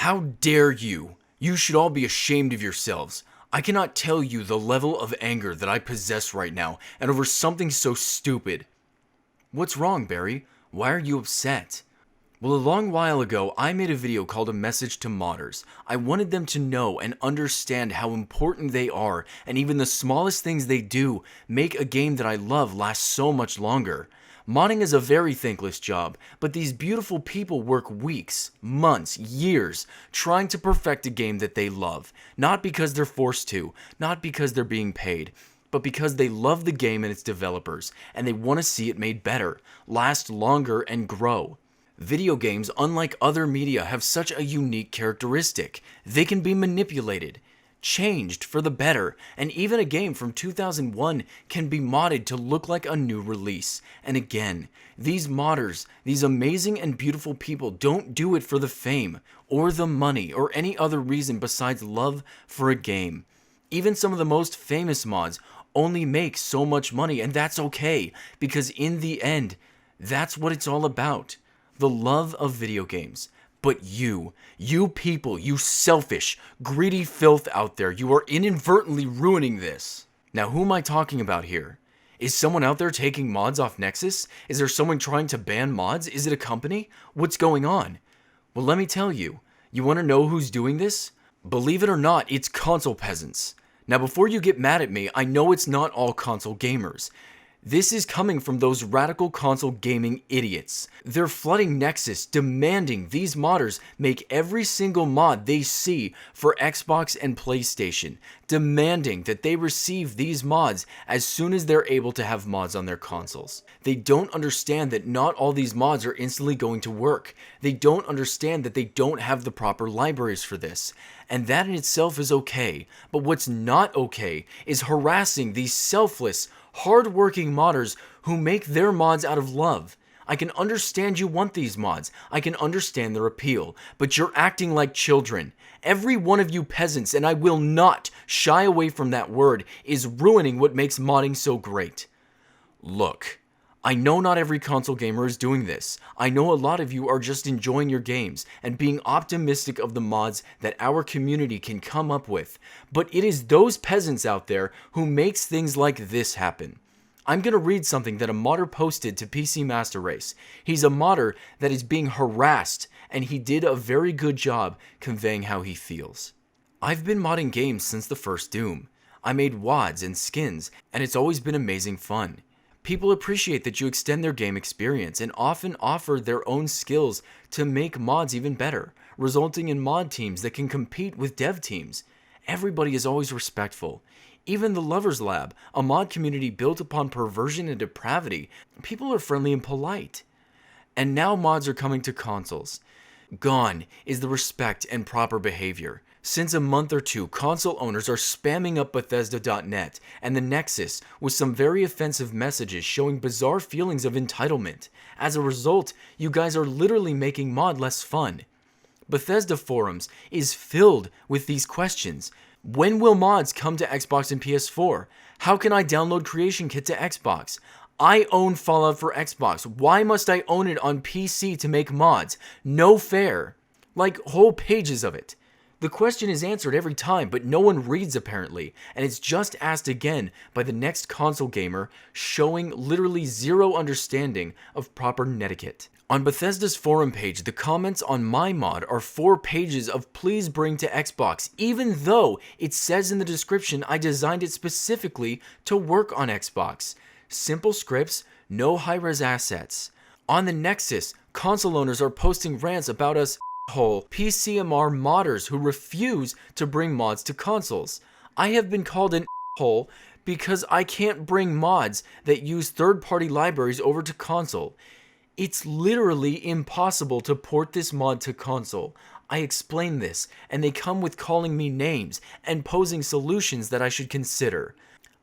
How dare you? You should all be ashamed of yourselves. I cannot tell you the level of anger that I possess right now, and over something so stupid. What's wrong, Barry? Why are you upset? Well, a long while ago, I made a video called A Message to Modders. I wanted them to know and understand how important they are, and even the smallest things they do make a game that I love last so much longer. Modding is a very thankless job, but these beautiful people work weeks, months, years, trying to perfect a game that they love. Not because they're forced to, not because they're being paid, but because they love the game and its developers, and they want to see it made better, last longer, and grow. Video games, unlike other media, have such a unique characteristic. They can be manipulated, changed for the better, and even a game from 2001 can be modded to look like a new release. And again, these modders, these amazing and beautiful people, don't do it for the fame, or the money, or any other reason besides love for a game. Even some of the most famous mods only make so much money, and that's okay, because in the end, that's what it's all about. The love of video games. But you people, you selfish, greedy filth out there, you are inadvertently ruining this. Now, who am I talking about here? Is someone out there taking mods off Nexus? Is there someone trying to ban mods? Is it a company? What's going on? Well, let me tell you. You want to know who's doing this? Believe it or not, it's console peasants. Now, before you get mad at me, I know it's not all console gamers. This is coming from those radical console gaming idiots. They're flooding Nexus, demanding these modders make every single mod they see for Xbox and PlayStation, demanding that they receive these mods as soon as they're able to have mods on their consoles. They don't understand that not all these mods are instantly going to work. They don't understand that they don't have the proper libraries for this. And that in itself is okay. But what's not okay is harassing these selfless, hard-working modders who make their mods out of love. I can understand you want these mods. I can understand their appeal. But you're acting like children. Every one of you peasants, and I will not shy away from that word, is ruining what makes modding so great. Look, I know not every console gamer is doing this. I know a lot of you are just enjoying your games and being optimistic of the mods that our community can come up with. But it is those peasants out there who makes things like this happen. I'm going to read something that a modder posted to PC Master Race. He's a modder that is being harassed, and he did a very good job conveying how he feels. I've been modding games since the first Doom. I made WODs and skins, and it's always been amazing fun. People appreciate that you extend their game experience and often offer their own skills to make mods even better, resulting in mod teams that can compete with dev teams. Everybody is always respectful. Even the Lovers Lab, a mod community built upon perversion and depravity, people are friendly and polite. And now mods are coming to consoles. Gone is the respect and proper behavior. Since a month or two, console owners are spamming up Bethesda.net and the Nexus with some very offensive messages showing bizarre feelings of entitlement. As a result, you guys are literally making mod less fun. Bethesda forums is filled with these questions. When will mods come to Xbox and PS4? How can I download Creation Kit to Xbox? I own Fallout for Xbox. Why must I own it on PC to make mods? No fair. Like whole pages of it. The question is answered every time, but no one reads apparently, and it's just asked again by the next console gamer, showing literally zero understanding of proper netiquette. On Bethesda's forum page, the comments on my mod are 4 pages of please bring to Xbox, even though it says in the description I designed it specifically to work on Xbox. Simple scripts, no high-res assets. On the Nexus, console owners are posting rants about us whole PCMR modders who refuse to bring mods to consoles. I have been called an hole because I can't bring mods that use third-party libraries over to console. It's literally impossible to port this mod to console. I explain this, and they come with calling me names and posing solutions that I should consider.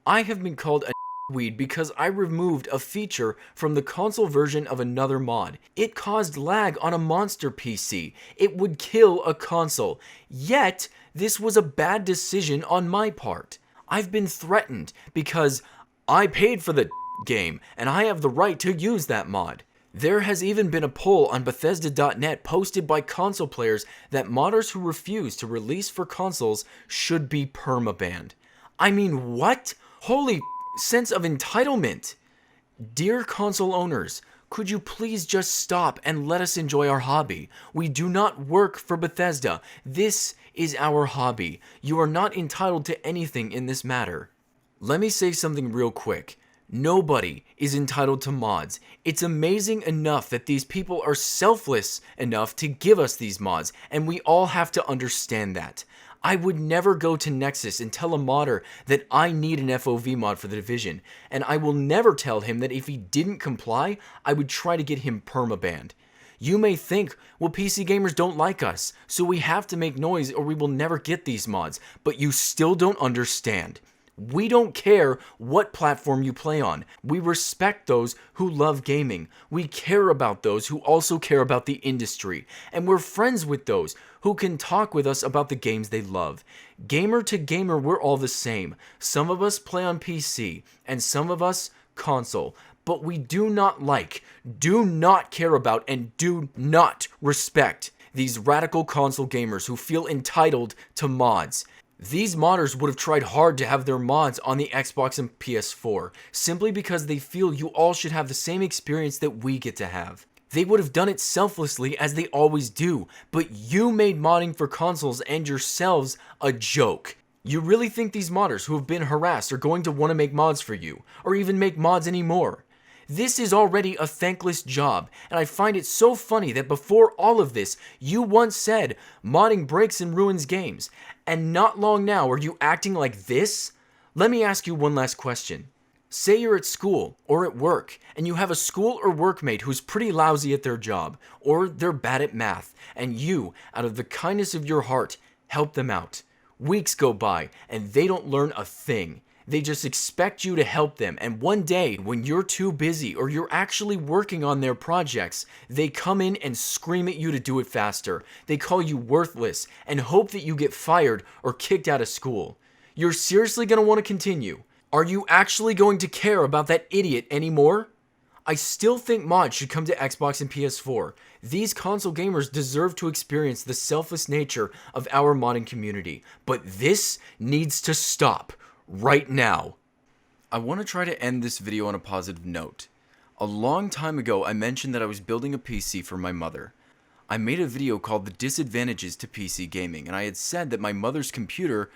I have been called a weed because I removed a feature from the console version of another mod. It caused lag on a monster PC. It would kill a console. Yet, this was a bad decision on my part. I've been threatened because I paid for the game and I have the right to use that mod. There has even been a poll on Bethesda.net posted by console players that modders who refuse to release for consoles should be permabanned. I mean, what? Holy sense of entitlement! Dear console owners, could you please just stop and let us enjoy our hobby? We do not work for Bethesda. This is our hobby. You are not entitled to anything in this matter. Let me say something real quick. Nobody is entitled to mods. It's amazing enough that these people are selfless enough to give us these mods, and we all have to understand that. I would never go to Nexus and tell a modder that I need an FOV mod for the Division, and I will never tell him that if he didn't comply, I would try to get him permabanned. You may think, well, PC gamers don't like us, so we have to make noise or we will never get these mods, but you still don't understand. We don't care what platform you play on. We respect those who love gaming. We care about those who also care about the industry. And we're friends with those who can talk with us about the games they love. Gamer to gamer, we're all the same. Some of us play on PC, and some of us console. But we do not like, do not care about, and do not respect these radical console gamers who feel entitled to mods. These modders would have tried hard to have their mods on the Xbox and PS4, simply because they feel you all should have the same experience that we get to have. They would have done it selflessly as they always do, but you made modding for consoles and yourselves a joke. You really think these modders who have been harassed are going to want to make mods for you, or even make mods anymore? This is already a thankless job, and I find it so funny that before all of this, you once said, modding breaks and ruins games, and not long now are you acting like this? Let me ask you one last question. Say you're at school or at work, and you have a school or workmate who's pretty lousy at their job, or they're bad at math, and you, out of the kindness of your heart, help them out. Weeks go by, and they don't learn a thing. They just expect you to help them, and one day, when you're too busy or you're actually working on their projects, they come in and scream at you to do it faster. They call you worthless and hope that you get fired or kicked out of school. You're seriously going to want to continue? Are you actually going to care about that idiot anymore? I still think mods should come to Xbox and PS4. These console gamers deserve to experience the selfless nature of our modding community, but this needs to stop. Right now. I want to try to end this video on a positive note. A long time ago, I mentioned that I was building a PC for my mother. I made a video called The Disadvantages to PC Gaming, and I had said that my mother's computer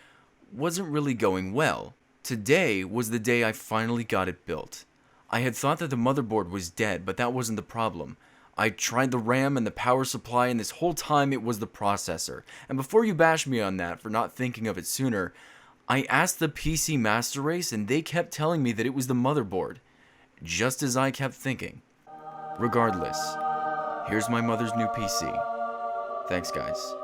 wasn't really going well. Today was the day I finally got it built. I had thought that the motherboard was dead, but that wasn't the problem. I tried the RAM and the power supply, and this whole time it was the processor. And before you bash me on that for not thinking of it sooner, I asked the PC Master Race and they kept telling me that it was the motherboard, just as I kept thinking. Regardless, here's my mother's new PC. Thanks, guys.